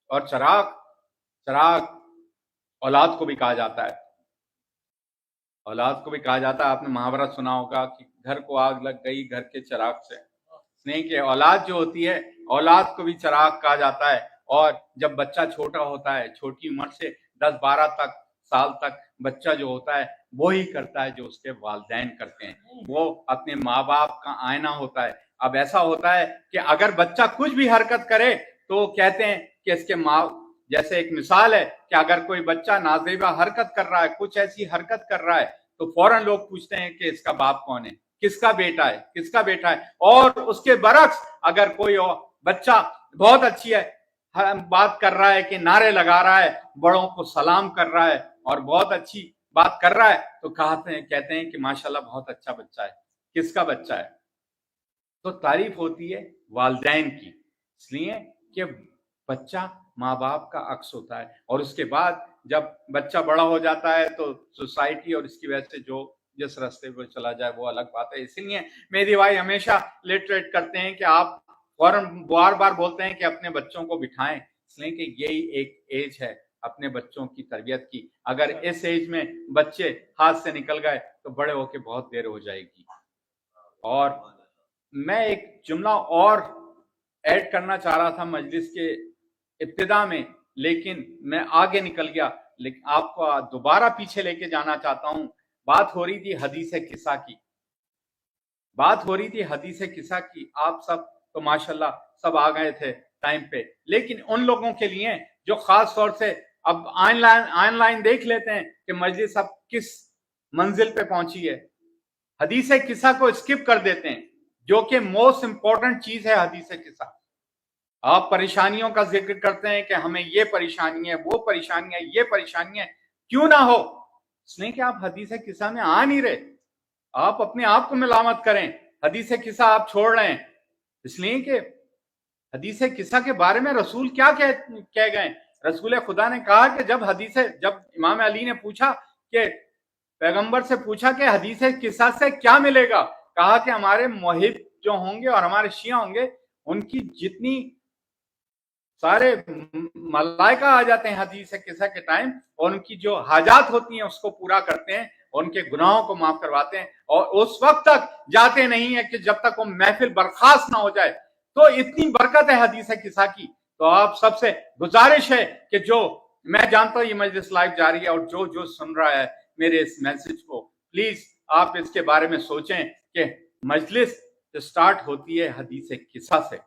اور چراغ اولاد کو بھی کہا جاتا ہے، اولاد کو بھی کہا جاتا ہے. آپ نے محاورہ سنا ہوگا کہ گھر کو آگ لگ گئی گھر کے چراغ سے. اس لیے کہ اولاد جو ہوتی ہے، اولاد کو بھی چراغ کہا جاتا ہے. اور جب بچہ چھوٹا ہوتا ہے، چھوٹی عمر سے 10-12 سال تک بچہ جو ہوتا ہے وہی کرتا ہے جو اس کے والدین کرتے ہیں. وہ اپنے ماں باپ کا آئینہ ہوتا ہے. اب ایسا ہوتا ہے کہ اگر بچہ کچھ بھی حرکت کرے تو کہتے ہیں کہ اس کے ماں، جیسے ایک مثال ہے کہ اگر کوئی بچہ نازیبہ حرکت کر رہا ہے، کچھ ایسی حرکت کر رہا ہے، تو فوراً لوگ پوچھتے ہیں کہ اس کا باپ کون ہے، کس کا بیٹا ہے، کس کا بیٹا ہے. اور اس کے برعکس اگر کوئی بچہ بہت اچھی ہے بات کر رہا ہے کہ نعرے لگا رہا ہے، بڑوں کو سلام کر رہا ہے اور بہت اچھی بات کر رہا ہے، تو کہتے ہیں کہ ماشاءاللہ بہت اچھا بچہ ہے. کس کا بچہ ہے؟ تو تعریف ہوتی ہے والدین کی، اس لیے کہ بچہ ماں باپ کا عکس ہوتا ہے. اور اس کے بعد جب بچہ بڑا ہو جاتا ہے تو سوسائٹی اور اس کی وجہ سے جو جس راستے پہ چلا جائے وہ الگ بات ہے. اسی لیے میری بھائی ہمیشہ لیٹریٹ کرتے ہیں کہ آپ فوراً بار بار بولتے ہیں کہ اپنے بچوں کو بٹھائیں، اس لیے کہ یہی ایک ایج ہے اپنے بچوں کی تربیت کی. اگر اس ایج میں بچے ہاتھ سے نکل گئے تو بڑے ہو کے بہت دیر ہو جائے گی. اور میں ایک جملہ اور ایڈ کرنا چاہ رہا تھا مجلس کے ابتدا میں، لیکن میں آگے نکل گیا. لیکن آپ کو دوبارہ پیچھے لے کے جانا چاہتا ہوں. بات ہو رہی تھی حدیث قصہ کی، بات ہو رہی تھی حدیث قصہ کی. آپ سب تو ماشاءاللہ سب آ گئے تھے ٹائم پہ، لیکن ان لوگوں کے لیے جو خاص طور سے اب آن لائن دیکھ لیتے ہیں کہ مجلس اب کس منزل پہ پہنچی ہے، حدیث قصہ کو اسکپ کر دیتے ہیں جو کہ موسٹ امپورٹنٹ چیز ہے. حدیث قصہ آپ پریشانیوں کا ذکر کرتے ہیں کہ ہمیں یہ پریشانی ہے، وہ پریشانی ہے، یہ پریشانی ہے، کیوں نہ ہو، اس لیے کہ آپ حدیث قصہ میں آ نہیں رہے. آپ اپنے آپ کو ملامت کریں، حدیث قصہ آپ چھوڑ رہے ہیں. اس لیے کہ حدیث قصہ کے بارے میں رسول کیا کہہ گئے؟ رسول خدا نے کہا کہ جب امام علی نے پوچھا کہ پیغمبر سے پوچھا کہ حدیث قصہ سے کیا ملے گا، کہا کہ ہمارے محب جو ہوں گے اور ہمارے شیعہ ہوں گے، ان کی جتنی سارے ملائکہ آ جاتے ہیں حدیث قصہ کے ٹائم، اور ان کی جو حاجات ہوتی ہیں اس کو پورا کرتے ہیں اور ان کے گناہوں کو معاف کرواتے ہیں، اور اس وقت تک جاتے نہیں ہیں کہ جب تک وہ محفل برخاست نہ ہو جائے. تو اتنی برکت ہے حدیث قصہ کی. تو آپ سب سے گزارش ہے کہ جو میں جانتا ہوں یہ مجلس لائیو جاری ہے، اور جو سن رہا ہے میرے اس میسج کو، پلیز آپ اس کے بارے میں سوچیں کہ مجلس سٹارٹ ہوتی ہے حدیث قصہ سے.